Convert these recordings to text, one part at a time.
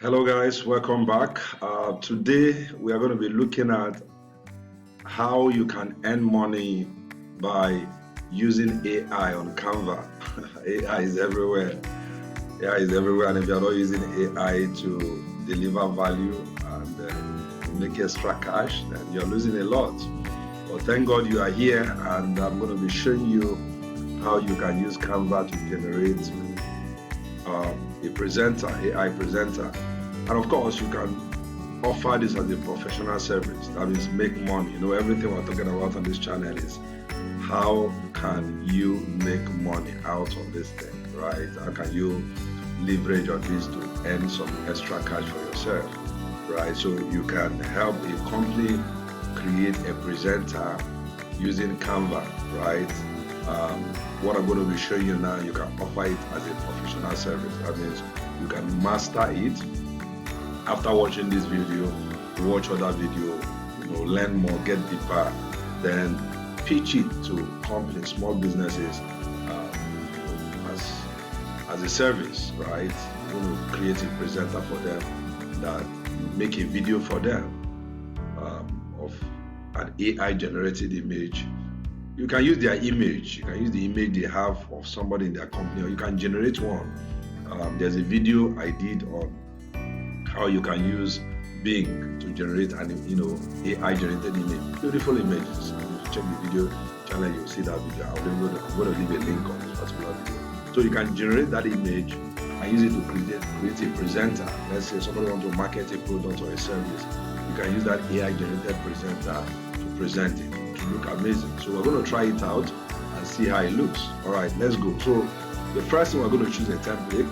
Hello guys, welcome back. Today we are going to be looking at how you can earn money by using AI on Canva. AI is everywhere. AI is everywhere, and if you are not using AI to deliver value and make extra cash, then you're losing a lot. But thank God you are here, and I'm going to be showing you how you can use Canva to generate a presenter, AI presenter. And of course, you can offer this as a professional service. That means make money. You know, everything we're talking about on this channel is how can you make money out of this thing, right? How can you leverage on this to earn some extra cash for yourself, right? So you can help a company create a presenter using Canva, right? What I'm going to be showing you now, you can offer it as a professional service. That means you can master it. After watching this video, watch other video, learn more, get deeper, then pitch it to companies, small businesses as a service, right? You want to create a presenter for them that make a video for them of an AI generated image. You can use their image. You can use the image they have of somebody in their company, or you can generate one. There's a video I did on how you can use Bing to generate an AI generated image. Beautiful images. If you check the video channel, you'll see that video. I'm going to leave a link on this particular video. So you can generate that image and use it to create a presenter. Let's say somebody wants to market a product or a service. You can use that AI generated presenter to present it to look amazing. So we're going to try it out and see how it looks. All right, let's go. So the first thing, we're going to choose a template.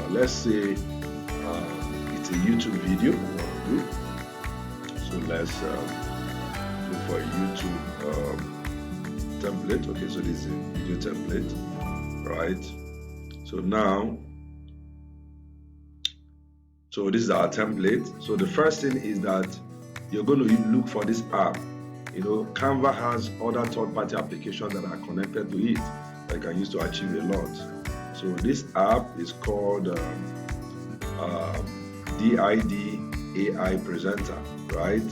Let's say it's a YouTube video we want to do. So let's look for a YouTube template. Okay, so this is a video template, right? So now, so this is our template. So the first thing is that you're going to look for this app. Canva has other third-party applications that are connected to it that you can use to achieve a lot. So this app is called DID AI Presenter, right?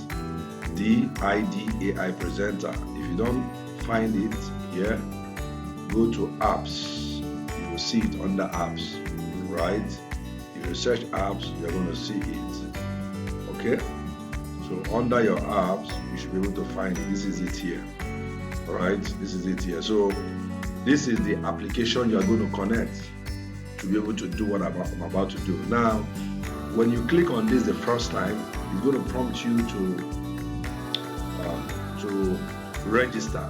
DID AI Presenter. If you don't find it here, go to apps. You will see it under apps, right? If you search apps, you're going to see it. Okay? So under your apps, you should be able to find it. This is it here. All right? This is it here. So this is the application you are going to connect to be able to do what I'm about to do. Now, when you click on this the first time, it's going to prompt you to register,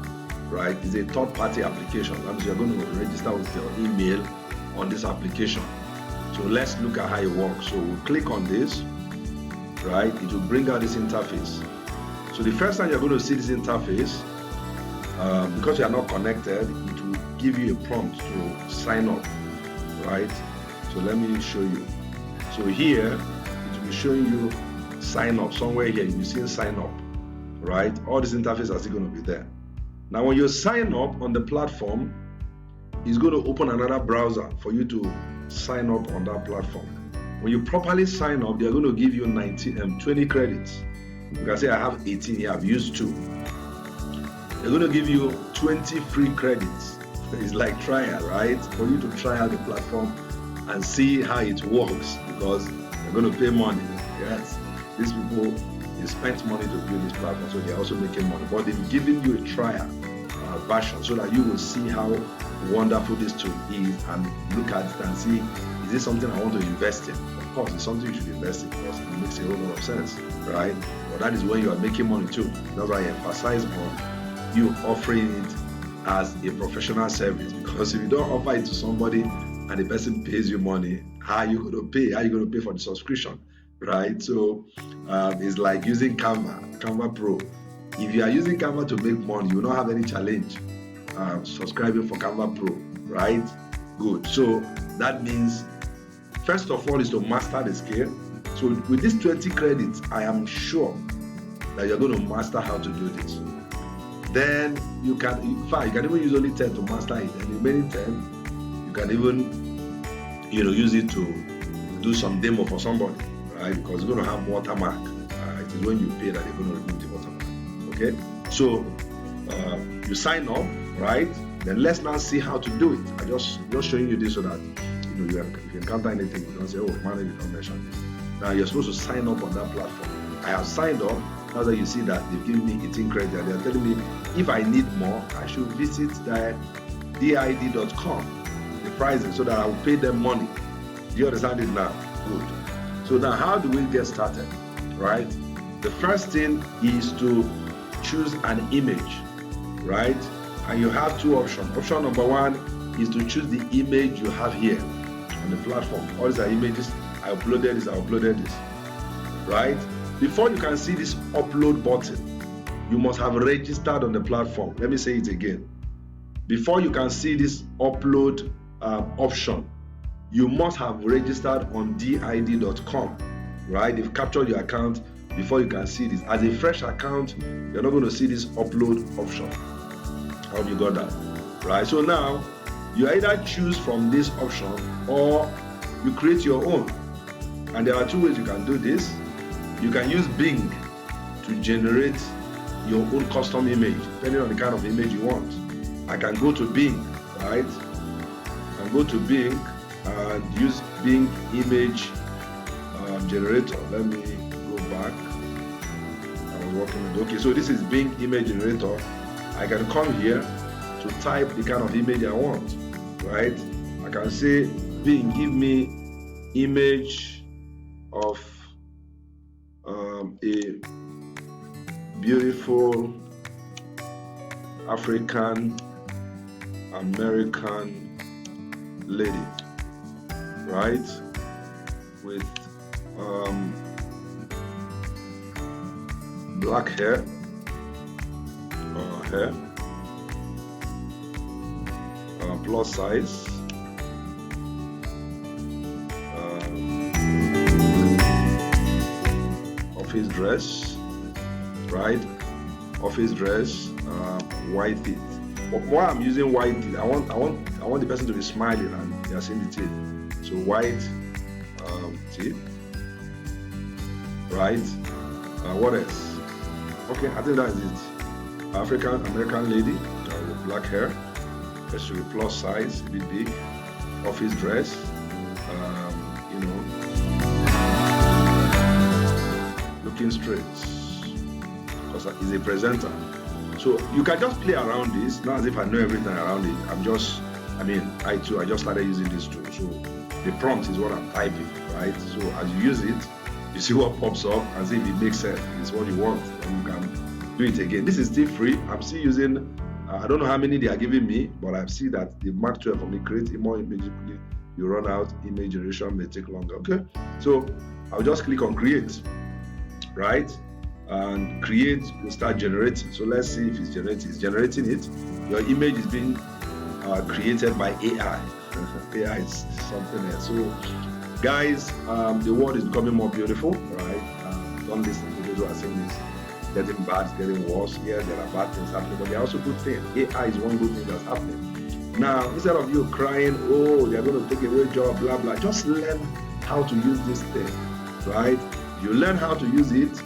right? It's a third-party application. That means you're going to register with your email on this application. So let's look at how it works. So we'll click on this, right? It will bring out this interface. So the first time you're going to see this interface, because you are not connected, it will give you a prompt to sign up, right? So let me show you. So here, it will be showing you sign up. Somewhere here, you'll see sign up, right? All these interfaces are still going to be there. Now, when you sign up on the platform, it's going to open another browser for you to sign up on that platform. When you properly sign up, they're going to give you 20 credits. You can say I have 18 here, I've used 2. They're going to give you 20 free credits. It's like trial, right? For you to try out the platform and see how it works, because they're going to pay money. Yes, these people, they spent money to build this platform, so they're also making money. But they've given you a trial version so that you will see how wonderful this tool is and look at it and see, is this something I want to invest in? Of course, it's something you should invest in because it makes a whole lot of sense, right? But that is when you are making money too. That's why I emphasize on you offering it as a professional service, because if you don't offer it to somebody and the person pays you money, how are you going to pay? How are you going to pay for the subscription, right? So it's like using Canva Pro. If you are using Canva to make money, you will not have any challenge subscribing for Canva Pro, right? Good. So that means, first of all, is to master the skill. So with these 20 credits, I am sure that you're going to master how to do this. Then you can even use only 10 to master it, and the remaining 10 you can even use it to do some demo for somebody. right? Because it's going to have watermark. It is when you pay that they're going to remove the watermark. Okay, so you sign up, right? Then let's now see how to do it. I just showing you this so that if you encounter anything, you don't say, oh, man, you don't mention this. Now you're supposed to sign up on that platform. I have signed up. Now that you see that they've given me 18 credit, they're telling me if I need more, I should visit the did.com, the pricing, so that I will pay them money. Do you understand it now? Good. So now how do we get started, right? The first thing is to choose an image, right? And you have two options. Option number one is to choose the image you have here on the platform. All these are images. I uploaded this, right? Before you can see this upload button, you must have registered on the platform. Let me say it again. Before you can see this upload option, you must have registered on did.com, right? They've captured your account before you can see this. As a fresh account, you're not going to see this upload option. I hope you got that, right? So now, you either choose from this option or you create your own. And there are two ways you can do this. You can use Bing to generate your own custom image, depending on the kind of image you want. I can go to Bing, right? I can go to Bing and use Bing image generator. Let me go back. I was working with, okay, so this is Bing image generator. I can come here to type the kind of image I want, right? I can say, Bing, give me image of a beautiful African American lady, right? With black hair, plus size, office dress, right? Office dress, white teeth. Why I'm using white teeth? I want the person to be smiling and they are seeing the teeth. So white teeth, right? What else? Okay, I think that is it. African American lady with black hair. There should be plus size, a bit big. Office dress, looking straight, because he's a presenter. So you can just play around this, not as if I know everything around it. I just started using this tool. So the prompt is what I'm typing, right? So as you use it, you see what pops up and see if it makes sense. It's what you want, and you can do it again. This is still free. I'm still using, I don't know how many they are giving me, but I see that the Mark 12 for me, create more images. You run out, image generation may take longer. Okay, so I'll just click on create, right? And create will start generating. So let's see if it's generating. It's generating it. Your image is being created by AI. AI is something else. So guys, the world is becoming more beautiful, right? Don't listen to those who are saying this getting bad, it's getting worse. Yeah, there are bad things happening, but there are also good things. AI is one good thing that's happening. Now, instead of you crying, oh, they're going to take away job, blah, blah, just learn how to use this thing, right? You learn how to use it.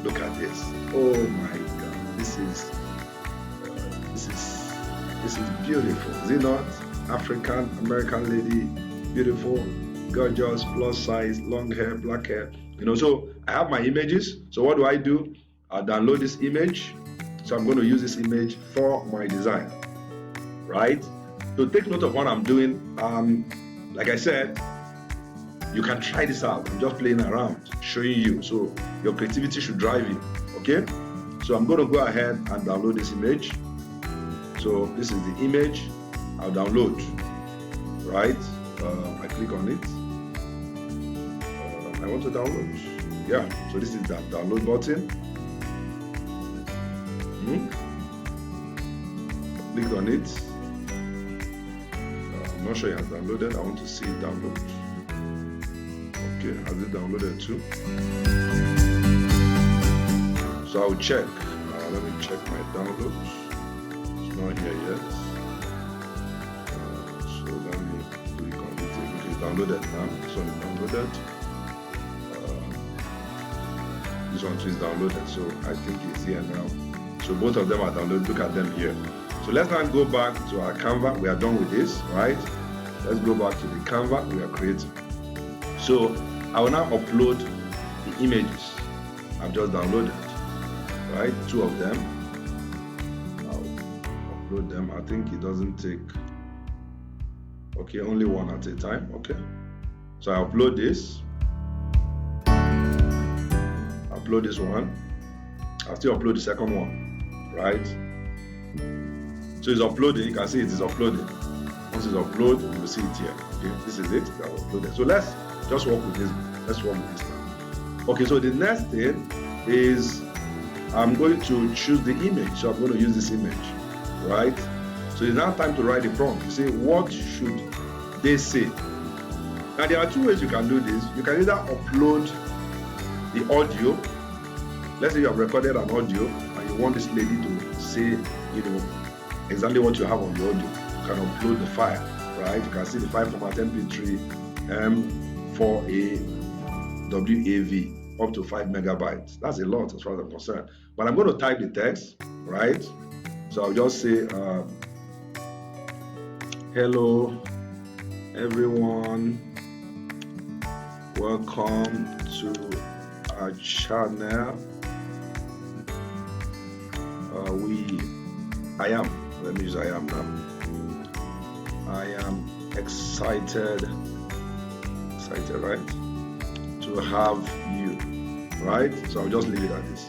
Look at this. Oh my God, this is beautiful. Is it not? African American lady, beautiful, gorgeous, plus size, long hair, black hair. So I have my images. So what do? I download this image. So I'm going to use this image for my design, right? So take note of what I'm doing. Like I said, you can try this out. I'm just playing around, showing you. So your creativity should drive you, okay? So I'm going to go ahead and download this image. So this is the image I'll download, right? I click on it. I want to download. Yeah, so this is that download button. Click on it. I'm not sure it has downloaded. I want to see it download. Okay, has it downloaded too? So I'll check. Let me check my downloads. It's not here yet. So let me click on it. Okay, it's downloaded now. So it's downloaded. This one too is downloaded, so I think it's here now. So both of them are downloaded. Look at them here. So let's now go back to our Canva. We are done with this, right? Let's go back to the Canva we are creating. So I will now upload the images I've just downloaded, right? 2 of them. I'll upload them. I think it doesn't take, okay, only one at a time. Okay. So I upload this. Upload this one. I'll still upload the second one, right? So it's uploading. You can see it is uploading. Once it's uploaded, you will see it here. Okay, this is it. That uploaded. So let's just work with this. Let's work with this now. Okay, so the next thing is I'm going to choose the image. So I'm going to use this image, right? So it's now time to write the prompt. You say, what should they say? Now there are 2 ways you can do this. You can either upload the audio. Let's say you have recorded an audio and you want this lady to say, exactly what you have on the audio. You can upload the file, right? You can see the file format MP3 M4A WAV up to 5 megabytes. That's a lot as far as I'm concerned. But I'm going to type the text, right? So I'll just say, hello everyone, welcome to our channel. Let me use I am now. I am excited, right, to have you, right? So I'll just leave it at this.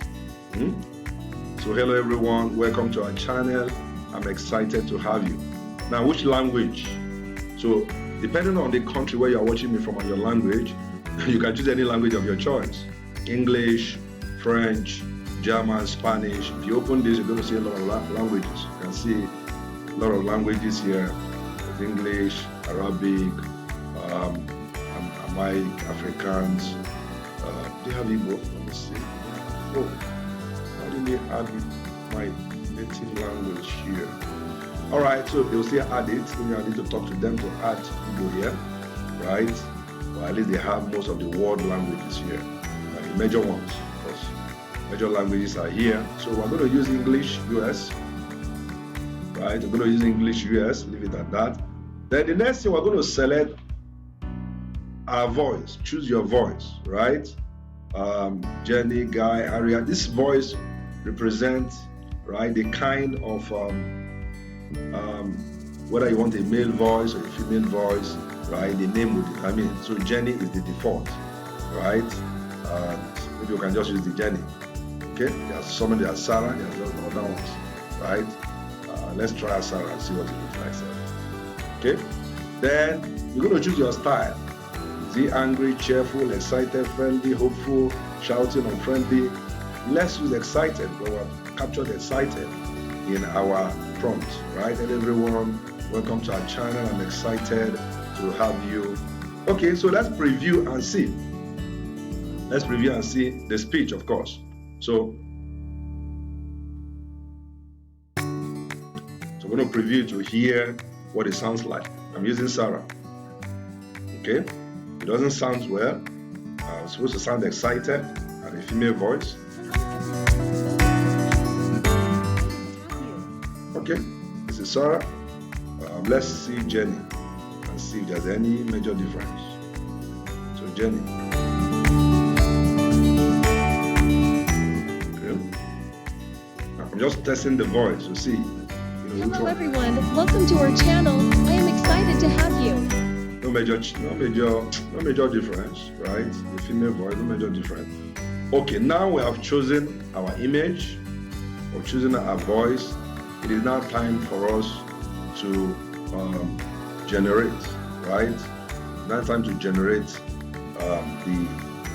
So hello everyone, welcome to our channel. I'm excited to have you. Now, which language? So depending on the country where you're watching me from and your language, you can choose any language of your choice. English, French, German, Spanish. If you open this, you're going to see a lot of languages. You can see a lot of languages here. There's English, Arabic, Amharic, Afrikaans. They have Igbo. Let me see. Oh, why didn't they add my native language here? All right, so they'll say add it. Maybe I need to talk to them to add Igbo here, right? Or at least they have most of the world languages here, the major ones. Major languages are here. So we're going to use English US, right? We're going to use English US, leave it at that. Then the next thing, we're going to select our voice. Choose your voice, right? Jenny, Guy, Aria. This voice represents, right, the kind of, whether you want a male voice or a female voice, right? The name will determine. So Jenny is the default, right? Maybe you can just use the Jenny. Okay, there's some that are Sarah, there's other ones, right? Let's try Sarah and see what it looks like. Okay, then you're going to choose your style. Is he angry, cheerful, excited, friendly, hopeful, shouting, unfriendly? Let's use excited because we've captured excited in our prompt, right? And everyone, welcome to our channel. I'm excited to have you. Okay, so let's preview and see. Let's preview and see the speech, of course. So we're going to preview to hear what it sounds like. I'm using Sarah. Okay, it doesn't sound well. It's supposed to sound excited and a female voice. Okay, this is Sarah. Let's see Jenny and see if there's any major difference. So Jenny. I'm just testing the voice to see. Hello everyone, welcome to our channel. I am excited to have you. No major difference, right? The female voice, no major difference. Okay, now we have chosen our image, or chosen our voice. It is now time for us to generate, right? It's now time to generate the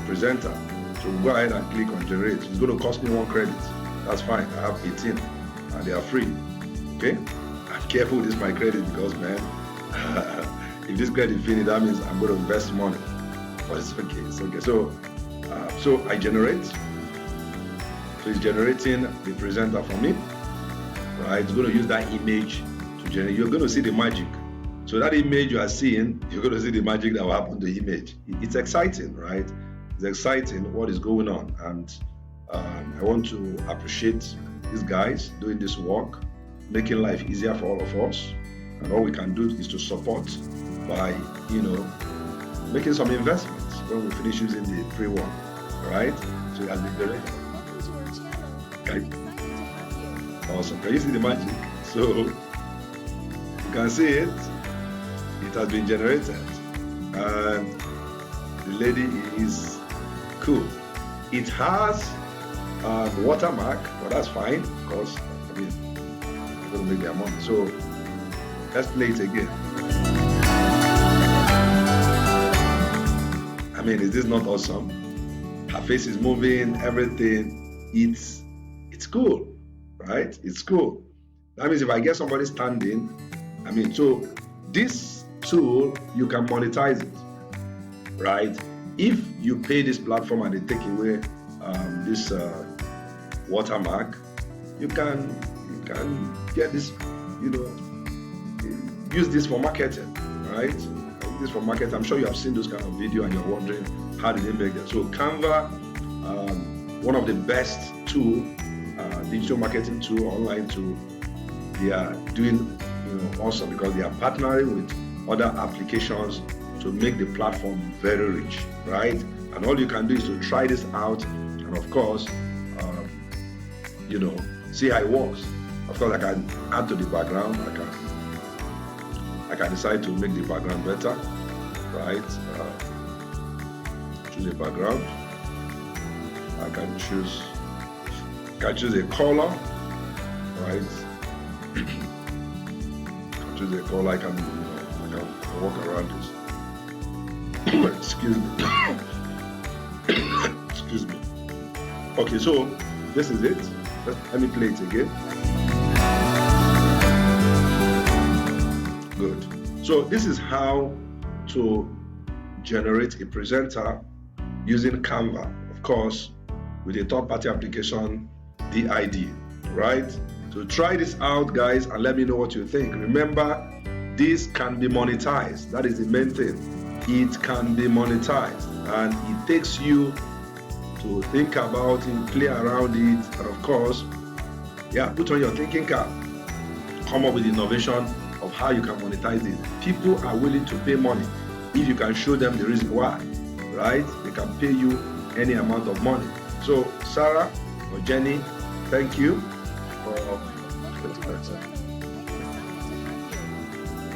presenter. So we'll go ahead and click on generate. It's going to cost me 1 credit. That's fine. I have 18 and they are free. Okay? I'm careful with this my credit because, man, if this credit finish, that means I'm going to invest money. But it's okay. It's okay. So I generate. So it's generating the presenter for me. Right? It's going to use that image to generate. You're going to see the magic. So that image you are seeing, you're going to see the magic that will happen to the image. It's exciting, right? It's exciting what is going on. And I want to appreciate these guys doing this work, making life easier for all of us. And all we can do is to support by, making some investments when we finish using the free one. All right? So it has been very Welcome to our channel. Okay. I'm excited to have you. awesome. Can you see the magic? So you can see it. It has been generated. And the lady is cool. It has watermark, but that's fine because we're going to make their money. So let's play it again. I mean, is this not awesome? Her face is moving, everything. It's cool, right? It's cool. That means if I get somebody standing, so this tool, you can monetize it, right? If you pay this platform and they take away this watermark, you can get this, use this for marketing, right? This for marketing. I'm sure you have seen those kind of video and you're wondering how did they make that. So Canva, one of the best tool, digital marketing tool, online tool. They are doing awesome because they are partnering with other applications to make the platform very rich, right? And all you can do is to try this out, and of course, see how it works. Of course, I can add to the background. I can decide to make the background better, right? Choose a background. I can choose a color, right? Choose a color. I can walk around this. Excuse me. Excuse me. Okay, so this is it. Let me play it again. Good. So this is how to generate a presenter using Canva, of course, with a third-party application, DID, right? So try this out, guys, and let me know what you think. Remember, this can be monetized. That is the main thing. It can be monetized, and it takes you to think about it, play around it, and of course, put on your thinking cap. Come up with innovation of how you can monetize it. People are willing to pay money if you can show them the reason why, right? They can pay you any amount of money. So Sarah or Jenny, thank you for. Welcome to our channel. I'm excited to have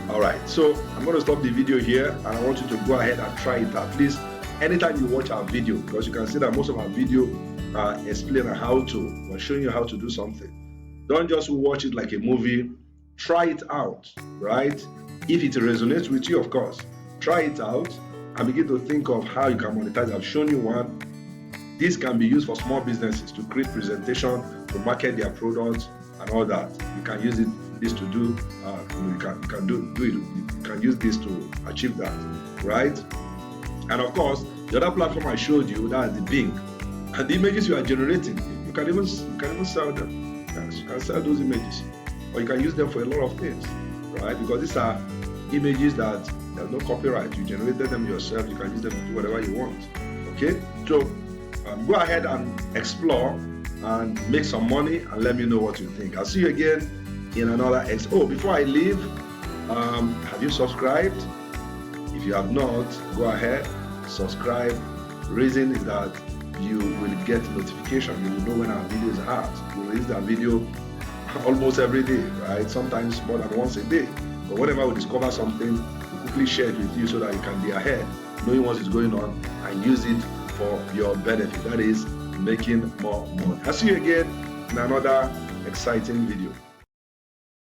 you. All right, so I'm going to stop the video here, and I want you to go ahead and try it out. Please, anytime you watch our video, because you can see that most of our video explain how to, or showing you how to do something. Don't just watch it like a movie. Try it out, right? If it resonates with you, of course, try it out and begin to think of how you can monetize. I've shown you one. This can be used for small businesses to create presentation, to market their products and all that. You can use this to do. You can do it. You can use this to achieve that, right? And of course, the other platform I showed you, that's the Bing, and the images you are generating, you can even sell them. Yes, you can sell those images, or you can use them for a lot of things, right? Because these are images that there's no copyright. You generated them yourself. You can use them to do whatever you want. Okay, so go ahead and explore and make some money, and let me know what you think. I'll see you again in another before I leave, have you subscribed? If you have not, go ahead, subscribe. Reason is that you will get notification. You will know when our video is out. We release that video almost every day, right? Sometimes more than once a day. But whenever we discover something, we quickly share it with you so that you can be ahead, knowing what is going on, and use it for your benefit. That is making more money. I'll see you again in another exciting video.